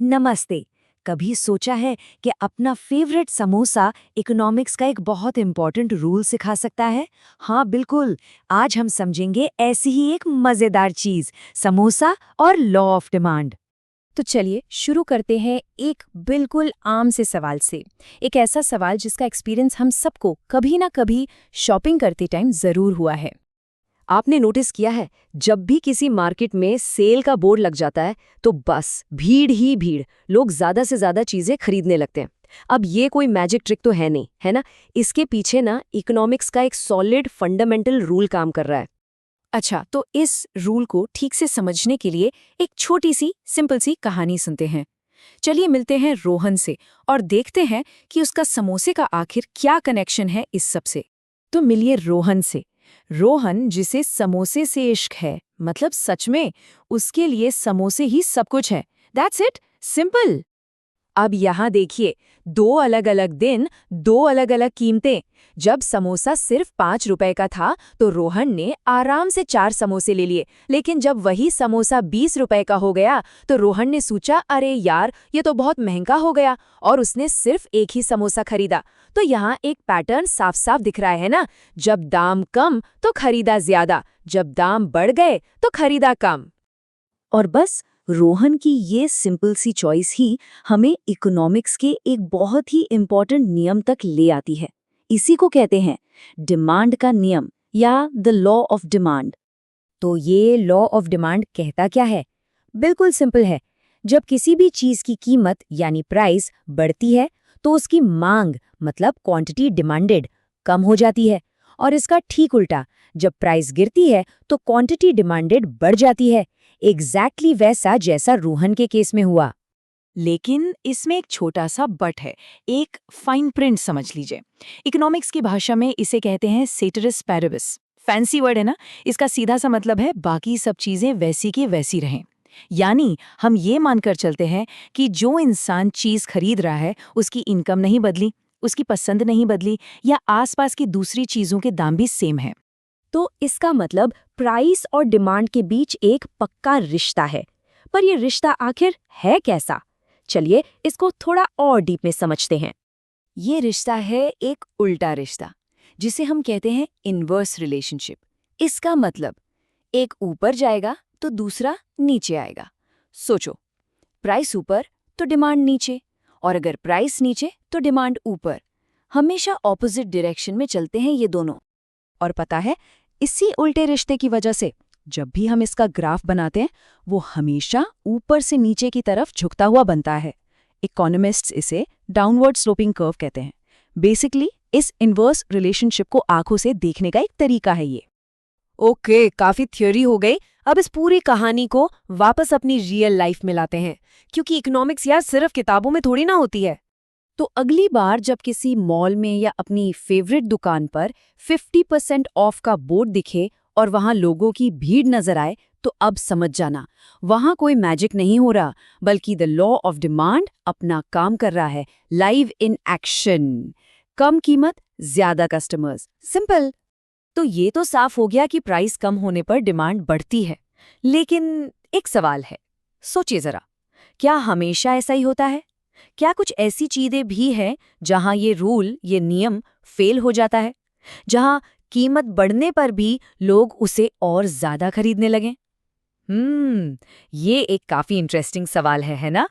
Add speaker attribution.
Speaker 1: नमस्ते। कभी सोचा है कि अपना फेवरेट समोसा इकोनॉमिक्स का एक बहुत इंपॉर्टेंट रूल सिखा सकता है? हाँ बिल्कुल। आज हम समझेंगे ऐसी ही एक मजेदार चीज, समोसा और लॉ ऑफ डिमांड।
Speaker 2: तो चलिए शुरू करते हैं एक बिल्कुल आम से सवाल से। एक ऐसा सवाल जिसका एक्सपीरियंस हम सबको कभी ना कभी शॉपिंग करते टाइम जरूर हुआ है।
Speaker 1: आपने नोटिस किया है, जब भी किसी मार्केट में सेल का बोर्ड लग जाता है तो बस भीड़ ही भीड़, लोग ज्यादा से ज्यादा चीजें खरीदने लगते हैं। अब ये कोई मैजिक ट्रिक तो है नहीं, है ना? इसके पीछे ना इकोनॉमिक्स का एक सॉलिड फंडामेंटल रूल काम कर रहा है।
Speaker 2: अच्छा, तो इस रूल को ठीक से समझने के लिए एक छोटी सी सिंपल सी कहानी सुनते हैं। चलिए मिलते हैं रोहन से और देखते हैं कि उसका समोसे का आखिर क्या कनेक्शन है इस सब से। तो मिलिए रोहन से। रोहन जिसे समोसे से इश्क है, मतलब सच में उसके लिए समोसे ही सब कुछ है। That's it, simple.
Speaker 1: अब यहाँ देखिए, दो अलग अलग दिन, दो अलग अलग कीमतें। जब समोसा सिर्फ 5 रुपए का था तो रोहन ने आराम से 4 समोसे ले लिए, लेकिन जब वही समोसा 20 रुपए का हो गया तो रोहन ने सोचा, अरे यार ये तो बहुत महंगा हो गया, और उसने सिर्फ एक ही समोसा खरीदा। तो यहाँ एक पैटर्न साफ साफ दिख रहा है ना? जब दाम कम तो खरीदा ज्यादा, जब दाम बढ़ गए तो खरीदा कम। और बस रोहन की ये सिंपल सी चॉइस ही हमें इकोनॉमिक्स के एक बहुत ही इम्पॉर्टेंट नियम तक ले आती है। इसी को कहते हैं डिमांड का नियम या द लॉ ऑफ डिमांड। तो ये लॉ ऑफ डिमांड कहता क्या है? बिल्कुल सिंपल है। जब किसी भी चीज की कीमत यानी प्राइस बढ़ती है तो उसकी मांग मतलब क्वांटिटी डिमांडेड कम हो जाती है, और इसका ठीक उल्टा, जब प्राइस गिरती है तो क्वांटिटी डिमांडेड बढ़ जाती है। एग्जैक्टली वैसा जैसा रोहन के केस में हुआ।
Speaker 2: लेकिन इसमें एक छोटा सा बट है, एक फाइन प्रिंट समझ लीजिए। इकोनॉमिक्स की भाषा में इसे कहते हैं सेटरिस पैरेबिस। फैंसी वर्ड है ना? इसका सीधा सा मतलब है बाकी सब चीजें वैसी की वैसी रहें। यानी हम ये मानकर चलते हैं कि जो इंसान चीज खरीद रहा है उसकी इनकम नहीं बदली, उसकी पसंद नहीं बदली, या आसपास की दूसरी चीजों के दाम भी सेम है।
Speaker 1: तो इसका मतलब प्राइस और डिमांड के बीच एक पक्का रिश्ता है। पर ये रिश्ता आखिर है कैसा? चलिए इसको थोड़ा और डीप में समझते हैं। ये रिश्ता है एक उल्टा रिश्ता, जिसे हम कहते हैं इनवर्स रिलेशनशिप। इसका मतलब एक ऊपर जाएगा तो दूसरा नीचे आएगा। सोचो, प्राइस ऊपर तो डिमांड नीचे, और अगर प्राइस नीचे तो डिमांड ऊपर। हमेशा ऑपोजिट डायरेक्शन में चलते हैं ये दोनों। और पता है, इसी उल्टे रिश्ते की वजह से जब भी हम इसका ग्राफ बनाते हैं वो हमेशा ऊपर से नीचे की तरफ झुकता हुआ बनता है। इकोनॉमिस्ट्स इसे डाउनवर्ड स्लोपिंग कर्व कहते हैं। बेसिकली इस इनवर्स रिलेशनशिप को आंखों से देखने का एक तरीका है ये। ओके, काफी थ्योरी हो गई। अब इस पूरी कहानी को वापस अपनी रियल लाइफ में लाते हैं, क्योंकि इकोनॉमिक्स यार सिर्फ किताबों में थोड़ी ना होती है। तो अगली बार जब किसी मॉल में या अपनी फेवरेट दुकान पर 50% ऑफ का बोर्ड दिखे और वहां लोगों की भीड़ नजर आए, तो अब समझ जाना, वहां कोई मैजिक नहीं हो रहा, बल्कि द लॉ ऑफ डिमांड अपना काम कर रहा है, लाइव इन एक्शन। कम कीमत, ज्यादा कस्टमर्स, सिंपल। तो ये तो साफ हो गया कि प्राइस कम होने पर डिमांड बढ़ती है। लेकिन एक सवाल है, सोचिए जरा, क्या हमेशा ऐसा ही होता है? क्या कुछ ऐसी चीजें भी हैं जहां ये रूल, ये नियम फेल हो जाता है, जहां कीमत बढ़ने पर भी लोग उसे और ज्यादा खरीदने लगें? ये एक काफी इंटरेस्टिंग सवाल है ना?